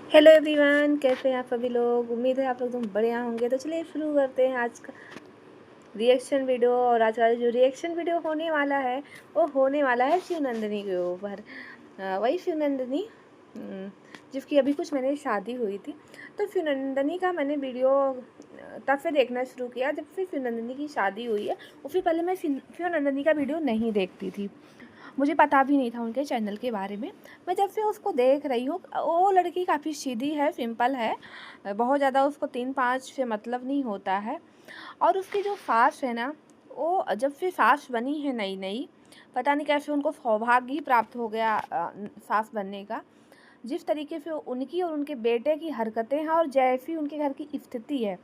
Hello everyone, कैसे हैं आप सभी लोग। उम्मीद है आप लोग एकदम बढ़िया होंगे। तो चलिए शुरू करते हैं आज का रिएक्शन वीडियो। और आज का जो रिएक्शन वीडियो होने वाला है वो होने वाला है शिवनंदिनी के ऊपर। वही शिवनंदिनी जिसकी अभी कुछ मैंने शादी हुई थी। तो शिवनंदिनी का मैंने वीडियो तब से देखना शुरू किया जब से शिवनंदिनी की शादी हुई है। उससे पहले मैं शिवनंदिनी का वीडियो नहीं देखती थी, मुझे पता भी नहीं था उनके चैनल के बारे में। मैं जब से उसको देख रही हूँ, वो लड़की काफ़ी सीधी है, सिंपल है, बहुत ज़्यादा उसको 3-5 से मतलब नहीं होता है। और उसकी जो सास है ना, वो जब से सास बनी है नई नई, पता नहीं कैसे उनको सौभाग्य ही प्राप्त हो गया सास बनने का। जिस तरीके से उनकी और उनके बेटे की हरकतें हैं और जैसी उनके घर की स्थिति है,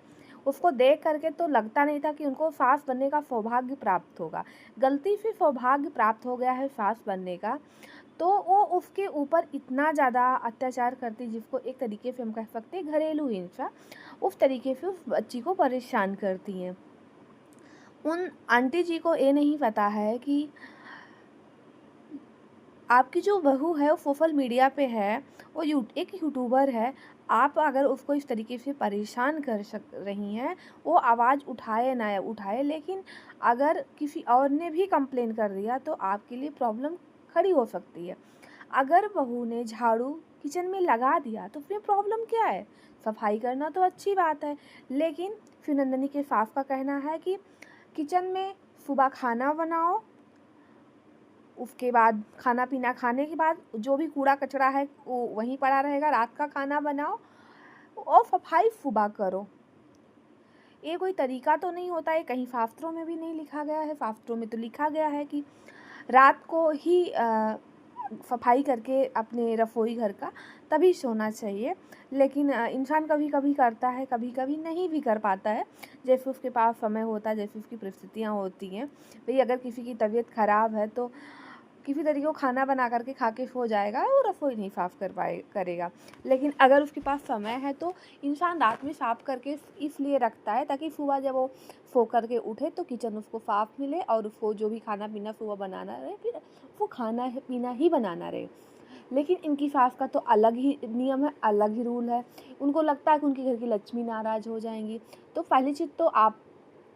उसको देख करके तो लगता नहीं था कि उनको सास बनने का सौभाग्य प्राप्त होगा। गलती से सौभाग्य प्राप्त हो गया है सास बनने का, तो वो उसके ऊपर इतना ज़्यादा अत्याचार करती, जिसको एक तरीके से हम कह सकते हैं घरेलू हिंसा, उस तरीके से उस बच्ची को परेशान करती हैं। उन आंटी जी को ये नहीं पता है कि आपकी जो बहू है वो सोशल मीडिया पे है, वो एक यूट्यूबर है। आप अगर उसको इस तरीके से परेशान कर रही हैं, वो आवाज़ उठाए ना उठाए, लेकिन अगर किसी और ने भी कंप्लेन कर दिया तो आपके लिए प्रॉब्लम खड़ी हो सकती है। अगर बहू ने झाड़ू किचन में लगा दिया तो फिर प्रॉब्लम क्या है, सफाई करना तो अच्छी बात है। लेकिन फिर नंदनी के साफ का कहना है कि किचन में सुबह खाना बनाओ, उसके बाद खाना पीना खाने के बाद जो भी कूड़ा कचरा है वो वहीं पड़ा रहेगा, रात का खाना बनाओ और सफाई सुबह करो। ये कोई तरीका तो नहीं होता है, कहीं शास्त्रों में भी नहीं लिखा गया है। शास्त्रों में तो लिखा गया है कि रात को ही सफाई करके अपने रसोई घर का तभी सोना चाहिए। लेकिन इंसान कभी कभी करता है, कभी कभी नहीं भी कर पाता है, जैसे उसके पास समय होता है, जैसे उसकी परिस्थितियाँ होती हैं। भाई अगर किसी की तबीयत ख़राब है तो किसी तरीके को खाना बना करके खा के सो जाएगा, वो रसोई नहीं साफ़ करेगा। लेकिन अगर उसके पास समय है तो इंसान रात में साफ़ करके इसलिए रखता है ताकि सुबह जब वो सो करके उठे तो किचन उसको साफ़ मिले और उसको जो भी खाना पीना सुबह बनाना रहे, फिर वो खाना पीना ही बनाना रहे। लेकिन इनकी सास का तो अलग ही नियम है, अलग ही रूल है। उनको लगता है कि उनके घर की लक्ष्मी नाराज़ हो जाएंगी। तो पहली चीज़ तो आप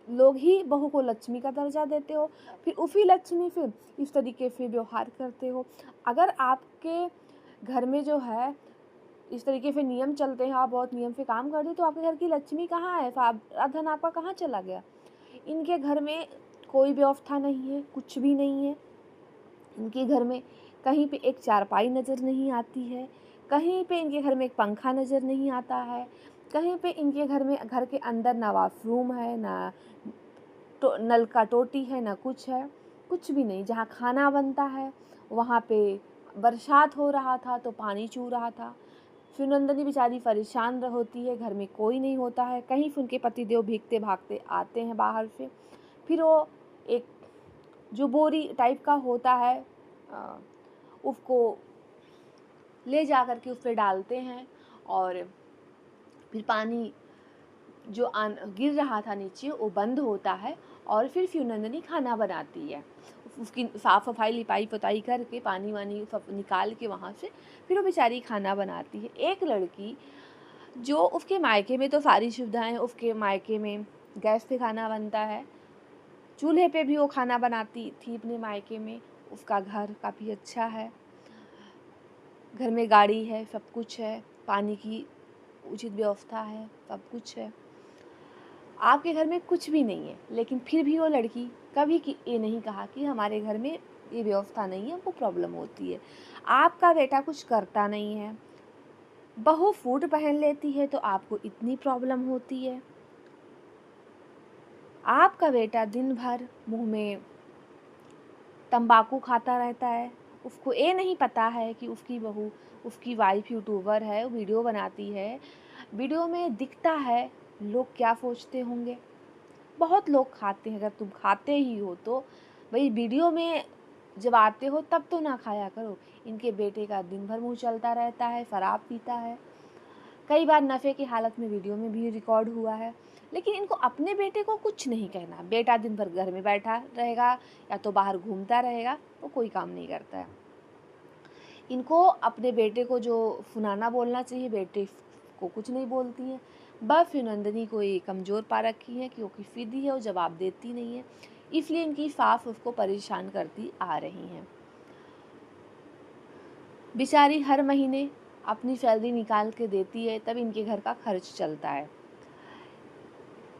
लोग ही बहू को लक्ष्मी का दर्जा देते हो, फिर उसी लक्ष्मी से इस तरीके से व्यवहार करते हो। अगर आपके घर में जो है इस तरीके से नियम चलते हैं, आप बहुत नियम से काम करते हो, तो आपके घर की लक्ष्मी कहाँ है, धन आपका कहाँ चला गया। इनके घर में कोई व्यवस्था नहीं है, कुछ भी नहीं है। इनके घर में कहीं पे एक चारपाई नज़र नहीं आती है, कहीं पे इनके घर में एक पंखा नज़र नहीं आता है, कहीं पे इनके घर में घर के अंदर ना वॉशरूम है, ना तो नल का टोटी है, ना कुछ है, कुछ भी नहीं। जहाँ खाना बनता है वहाँ पे बरसात हो रहा था तो पानी चू रहा था। शिवनंदिनी बेचारी परेशान होती है, घर में कोई नहीं होता है, कहीं से उनके पतिदेव भीगते भागते आते हैं बाहर से। फिर वो एक जो बोरी टाइप का होता है उसको ले जा कर के उस पर डालते हैं और फिर पानी जो गिर रहा था नीचे वो बंद होता है और फिर शिवनंदिनी खाना बनाती है। उसकी साफ़ सफाई लिपाई पोताई करके पानी वानी सब निकाल के वहाँ से फिर वो बेचारी खाना बनाती है। एक लड़की जो उसके मायके में तो सारी सुविधाएं, उसके मायके में गैस पे खाना बनता है, चूल्हे पे भी वो खाना बनाती थी अपने मायके में। उसका घर काफ़ी अच्छा है, घर में गाड़ी है, सब कुछ है, पानी की उचित व्यवस्था है, सब कुछ है। आपके घर में कुछ भी नहीं है, लेकिन फिर भी वो लड़की कभी ये नहीं कहा कि हमारे घर में ये व्यवस्था नहीं है, वो प्रॉब्लम होती है। आपका बेटा कुछ करता नहीं है, बहू सूट पहन लेती है तो आपको इतनी प्रॉब्लम होती है। आपका बेटा दिन भर मुंह में तंबाकू खाता रहता है, उसको ये नहीं पता है कि उसकी बहू, उसकी वाइफ यूट्यूबर है, वीडियो बनाती है, वीडियो में दिखता है, लोग क्या सोचते होंगे। बहुत लोग खाते हैं, अगर तुम खाते ही हो तो भाई वीडियो में जब आते हो तब तो ना खाया करो। इनके बेटे का दिन भर मुंह चलता रहता है, शराब पीता है, कई बार नशे की हालत में वीडियो में भी रिकॉर्ड हुआ है। लेकिन इनको अपने बेटे को कुछ नहीं कहना। बेटा दिन भर घर में बैठा रहेगा या तो बाहर घूमता रहेगा, वो कोई काम नहीं करता है। इनको अपने बेटे को जो फुनाना बोलना चाहिए, बेटे को कुछ नहीं बोलती हैं। बस नंदिनी को ये कमज़ोर पा रखी है क्योंकि फ़िदी है और जवाब देती नहीं है, इसलिए इनकी सास उसको परेशान करती आ रही हैं। बेचारी हर महीने अपनी सैलरी निकाल के देती है, तब इनके घर का खर्च चलता है।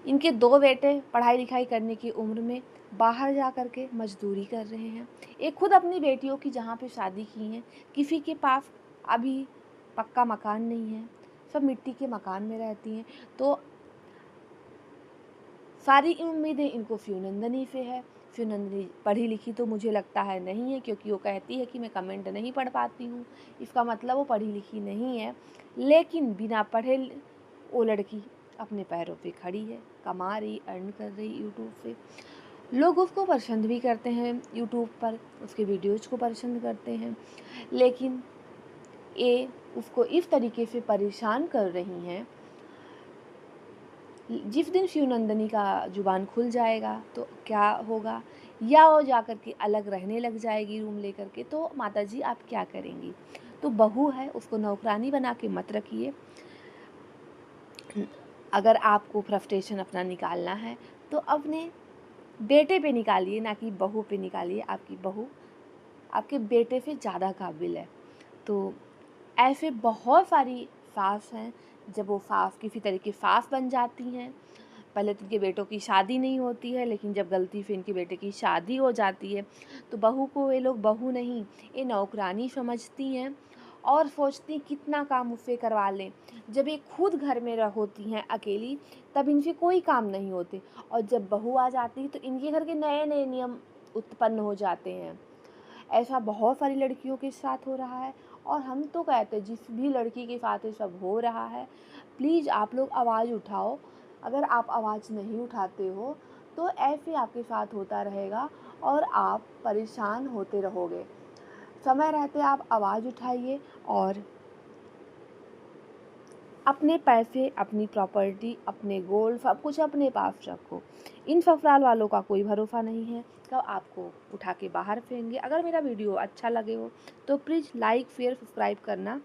इनके 2 बेटे पढ़ाई लिखाई करने की उम्र में बाहर जा कर के मजदूरी कर रहे हैं। एक खुद अपनी बेटियों की जहाँ पे शादी की हैं, किसी के पास अभी पक्का मकान नहीं है, सब मिट्टी के मकान में रहती हैं। तो सारी उम्मीदें इनको फ्यूनंदनी से है। फ्यूनंदनी पढ़ी लिखी तो मुझे लगता है नहीं है, क्योंकि वो कहती है कि मैं कमेंट नहीं पढ़ पाती हूँ, इसका मतलब वो पढ़ी लिखी नहीं है। लेकिन बिना पढ़े वो लड़की अपने पैरों पे खड़ी है, कमा रही, अर्न कर रही यूट्यूब से। लोग उसको पसंद भी करते हैं, यूट्यूब पर उसके वीडियोज़ को पसंद करते हैं, लेकिन ये उसको इस तरीके से परेशान कर रही हैं। जिस दिन शिवनंदिनी का जुबान खुल जाएगा तो क्या होगा, या वो जा कर के अलग रहने लग जाएगी रूम लेकर के, तो माताजी आप क्या करेंगी? तो बहू है, उसको नौकरानी बना के मत रखिए। अगर आपको फ्रस्ट्रेशन अपना निकालना है तो अपने बेटे पे निकालिए, ना कि बहू पे निकालिए। आपकी बहू आपके बेटे से ज़्यादा काबिल है। तो ऐसे बहुत सारी सास हैं, जब वो सास किसी तरह की सास बन जाती हैं, पहले तो इनके बेटों की शादी नहीं होती है, लेकिन जब गलती से इनके बेटे की शादी हो जाती है तो बहू को ये लोग बहू नहीं, ये नौकरानी समझती हैं और सोचती कितना काम उससे करवा लें। जब ये खुद घर में होती हैं अकेली, तब इनसे कोई काम नहीं होते, और जब बहू आ जाती है तो इनके घर के नए नए नियम उत्पन्न हो जाते हैं। ऐसा बहुत सारी लड़कियों के साथ हो रहा है, और हम तो कहते हैं जिस भी लड़की के साथ ये सब हो रहा है, प्लीज़ आप लोग आवाज़ उठाओ। अगर आप आवाज़ नहीं उठाते हो तो ऐसे आपके साथ होता रहेगा और आप परेशान होते रहोगे। समय रहते आप आवाज़ उठाइए और अपने पैसे, अपनी प्रॉपर्टी, अपने गोल्ड सब कुछ अपने पास रखो। इन ससुराल वालों का कोई भरोसा नहीं है, कब आपको उठा के बाहर फेंकेंगे। अगर मेरा वीडियो अच्छा लगे हो तो प्लीज़ लाइक, शेयर, सब्सक्राइब करना